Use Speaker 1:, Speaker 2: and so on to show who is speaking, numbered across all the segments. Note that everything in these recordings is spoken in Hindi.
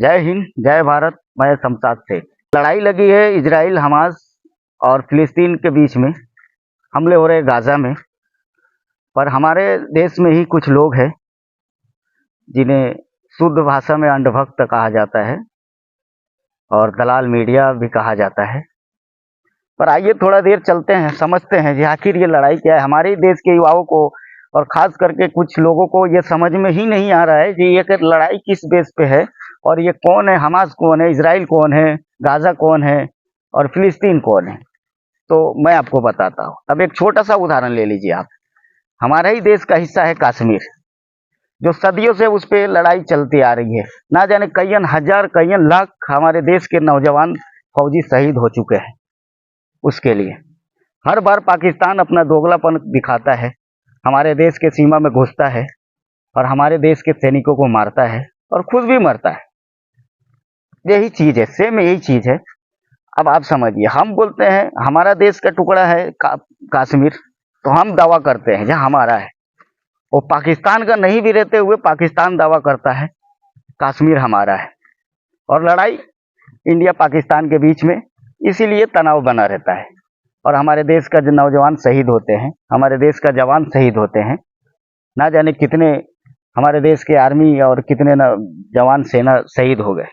Speaker 1: जय हिंद, जय भारत। मैं शमशाद शेख। लड़ाई लगी है इजराइल हमास और फिलिस्तीन के बीच में। हमले हो रहे गाजा में। पर हमारे देश में ही कुछ लोग हैं जिन्हें शुद्ध भाषा में अंधभक्त कहा जाता है और दलाल मीडिया भी कहा जाता है। पर आइए थोड़ा देर चलते हैं, समझते हैं कि आखिर ये लड़ाई क्या है। हमारे देश के युवाओं को और खास करके कुछ लोगों को ये समझ में ही नहीं आ रहा है कि ये लड़ाई किस बेस पे है और ये कौन है, हमास कौन है, इजराइल कौन है, गाजा कौन है और फिलिस्तीन कौन है। तो मैं आपको बताता हूँ। अब एक छोटा सा उदाहरण ले लीजिए आप। हमारा ही देश का हिस्सा है कश्मीर, जो सदियों से उस पर लड़ाई चलती आ रही है। ना जाने कईयन हजार कईयन लाख हमारे देश के नौजवान फौजी शहीद हो चुके हैं उसके लिए। हर बार पाकिस्तान अपना दोगलापन दिखाता है, हमारे देश के सीमा में घुसता है और हमारे देश के सैनिकों को मारता है और खुद भी मरता है। यही चीज है, सेम यही चीज है। अब आप समझिए, हम बोलते हैं हमारा देश का टुकड़ा है कश्मीर, तो हम दावा करते हैं जहाँ हमारा है। वो पाकिस्तान का नहीं भी रहते हुए पाकिस्तान दावा करता है कश्मीर हमारा है। और लड़ाई इंडिया पाकिस्तान के बीच में, इसीलिए तनाव बना रहता है। और हमारे देश का जो नौजवान शहीद होते हैं, हमारे देश का जवान शहीद होते हैं। ना जाने कितने हमारे देश के आर्मी और कितने जवान सेना शहीद हो गए।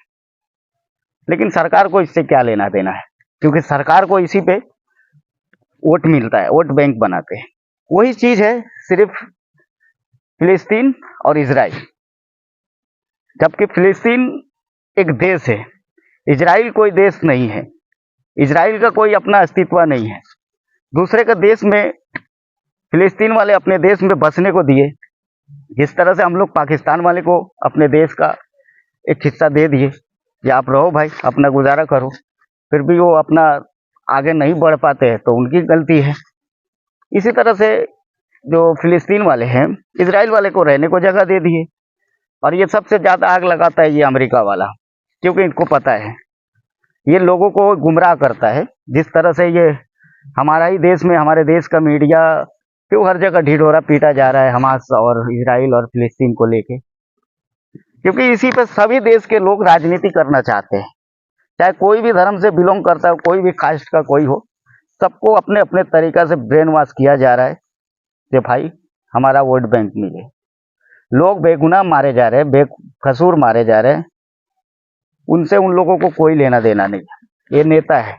Speaker 1: लेकिन सरकार को इससे क्या लेना देना है, क्योंकि सरकार को इसी पे वोट मिलता है, वोट बैंक बनाते हैं। वही चीज है सिर्फ फिलिस्तीन और इजराइल। जबकि फिलिस्तीन एक देश है, इजराइल कोई देश नहीं है। इजराइल का कोई अपना अस्तित्व नहीं है। दूसरे के देश में फिलिस्तीन वाले अपने देश में बसने को दिए, जिस तरह से हम लोग पाकिस्तान वाले को अपने देश का एक हिस्सा दे दिए कि आप रहो भाई, अपना गुजारा करो। फिर भी वो अपना आगे नहीं बढ़ पाते हैं तो उनकी गलती है। इसी तरह से जो फिलिस्तीन वाले हैं, इजराइल वाले को रहने को जगह दे दिए। और ये सबसे ज्यादा आग लगाता है ये अमेरिका वाला, क्योंकि इनको पता है ये लोगों को गुमराह करता है। जिस तरह से ये हमारा ही देश में, हमारे देश का मीडिया क्यों हर जगह ढिढोरा पीटा जा रहा है हमास और इजराइल और फिलिस्तीन को लेके, क्योंकि इसी पे सभी देश के लोग राजनीति करना चाहते हैं। चाहे कोई भी धर्म से बिलोंग करता हो, कोई भी कास्ट का कोई हो, सबको अपने अपने तरीका से ब्रेन वॉश किया जा रहा है कि भाई हमारा वोट बैंक मिले। लोग बेगुनाह मारे जा रहे हैं, बेकसूर मारे जा रहे हैं। उनसे उन लोगों को कोई लेना देना नहीं है। ये नेता है,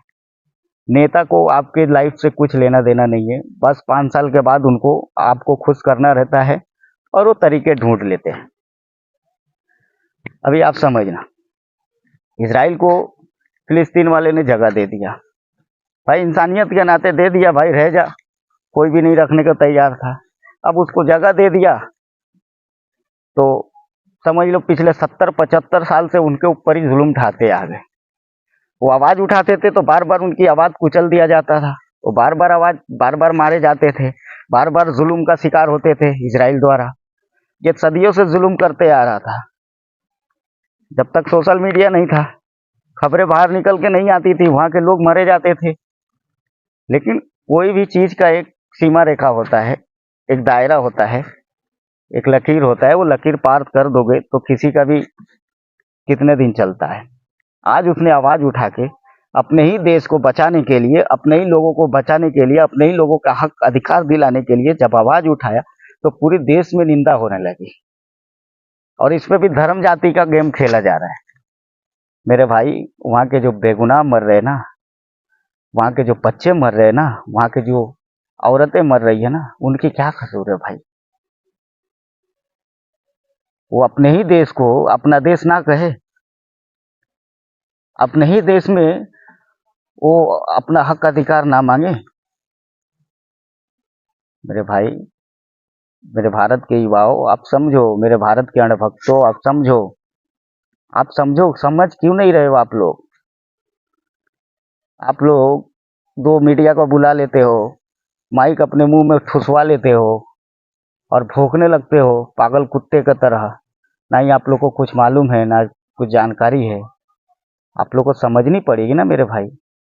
Speaker 1: नेता को आपके लाइफ से कुछ लेना देना नहीं है। बस 5 साल के बाद उनको आपको खुश करना रहता है और वो तरीके ढूंढ लेते हैं। अभी आप समझना, इजराइल को फिलिस्तीन वाले ने जगह दे दिया। भाई इंसानियत के नाते दे दिया, भाई रह जा, कोई भी नहीं रखने को तैयार था। अब उसको जगह दे दिया तो समझ लो पिछले 70-75 साल से उनके ऊपर ही जुल्म ढाते आ गए। वो आवाज उठाते थे तो बार बार उनकी आवाज कुचल दिया जाता था। वो बार बार मारे जाते थे, बार बार जुल्म का शिकार होते थे इजराइल द्वारा। ये सदियों से जुल्म करते आ रहा था। जब तक सोशल मीडिया नहीं था, खबरें बाहर निकल के नहीं आती थी, वहां के लोग मरे जाते थे। लेकिन कोई भी चीज का एक सीमा रेखा होता है, एक दायरा होता है, एक लकीर होता है। वो लकीर पार कर दोगे तो किसी का भी कितने दिन चलता है। आज उसने आवाज उठा के अपने ही देश को बचाने के लिए, अपने ही लोगों को बचाने के लिए, अपने ही लोगों का हक अधिकार दिलाने के लिए जब आवाज उठाया तो पूरे देश में निंदा होने लगी। और इसमें भी धर्म जाति का गेम खेला जा रहा है। मेरे भाई, वहां के जो बेगुनाह मर रहे ना, वहां के जो बच्चे मर रहे हैं ना, वहां के जो औरतें मर रही है ना, उनकी क्या कसूर है भाई। वो अपने ही देश को अपना देश ना कहे, अपने ही देश में वो अपना हक अधिकार ना मांगे। मेरे भाई, मेरे भारत के युवाओं, आप समझो। मेरे भारत के अणभक्तों, आप समझो। आप समझो, समझ क्यों नहीं रहे हो आप लोग? आप लोग दो मीडिया को बुला लेते हो, माइक अपने मुंह में ठुसवा लेते हो और भौंकने लगते हो पागल कुत्ते की तरह। ना ही आप लोग को कुछ मालूम है, ना कुछ जानकारी है। आप लोग को समझनी पड़ेगी ना मेरे भाई।